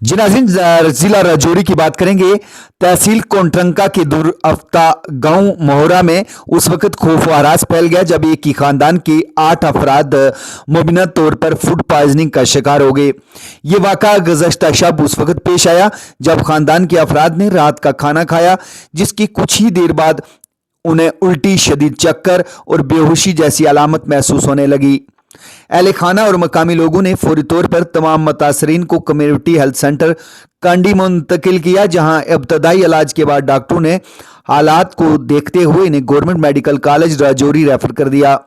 जी नाज़रीन, जिला राजौरी की बात करेंगे। तहसील कोटरंका के दूरअफ्ता गांव मोहरा में उस वक्त खौफ व हरास फैल गया जब एक ही खानदान के 8 अफराद मुबैना तौर पर फूड पॉइजनिंग का शिकार हो गए। ये वाक़ा गुज़श्ता शब उस वक्त पेश आया जब खानदान के अफराद ने रात का खाना खाया, जिसकी कुछ ही देर बाद उन्हें उल्टी, शदीद चक्कर और बेहोशी जैसी अलामत महसूस होने लगी। अहले खाना और मकामी लोगों ने फौरी तौर पर तमाम मुतासरीन को कम्युनिटी हेल्थ सेंटर कांडी मुंतकिल किया, जहां इब्तदाई इलाज के बाद डॉक्टरों ने हालात को देखते हुए इन्हें government medical college Rajouri refer कर दिया।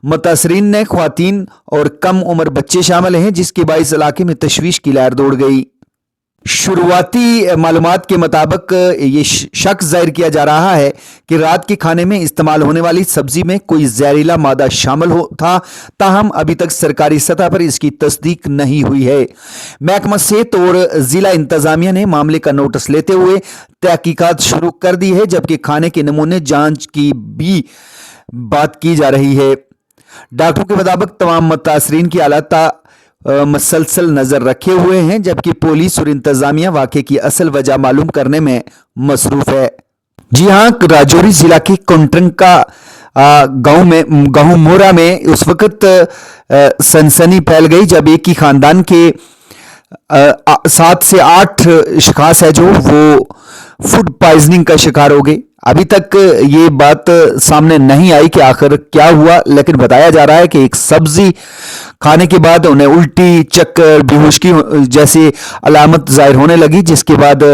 मुतासरीन ने ख्वातीन और कम उम्र बच्चे शामिल हैं, जिसके बाइस इलाके में तशवीश की लहर दौड़ गई। शुरुआती मालूमात के मुताबिक ये शक जाहिर किया जा रहा है कि रात के खाने में इस्तेमाल होने वाली सब्जी में कोई जहरीला मादा शामिल हो था, ताहम अभी तक सरकारी सतह पर इसकी तस्दीक नहीं हुई है। महकमा सेहत और जिला इंतजामिया ने मामले का नोटिस लेते हुए तहकीकात शुरू कर दी है, जबकि खाने के नमूने जांच की भी बात की जा रही है। डॉक्टरों के मुताबिक तमाम मुतासरीन की हालत मसलसल नजर रखे हुए हैं, जबकि पुलिस और इंतजामिया वाक़े की असल वजह मालूम करने में मसरूफ है। जी हाँ, राजौरी जिला के कोटरंका गांव मोहरा में उस वक्त सनसनी फैल गई जब एक ही खानदान के 7 से 8 शिखास है जो वो फूड पॉइजनिंग का शिकार हो गए। अभी तक ये बात सामने नहीं आई कि आखिर क्या हुआ, लेकिन बताया जा रहा है कि एक सब्जी खाने के बाद उन्हें उल्टी, चक्कर, बेहोशी जैसी अलामत जाहिर होने लगी, जिसके बाद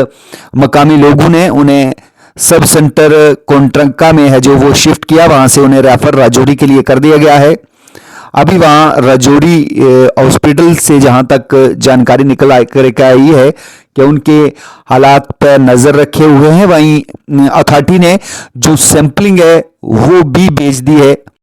मकामी लोगों ने उन्हें सब सेंटर कोटरंका में है जो वो शिफ्ट किया, वहां से उन्हें रेफर राजौरी के लिए कर दिया गया है। अभी वहाँ राजौरी हॉस्पिटल से जहाँ तक जानकारी निकल कर आई है कि उनके हालात पर नज़र रखे हुए हैं। वहीं अथॉरिटी ने जो सैंपलिंग है वो भी भेज दी है।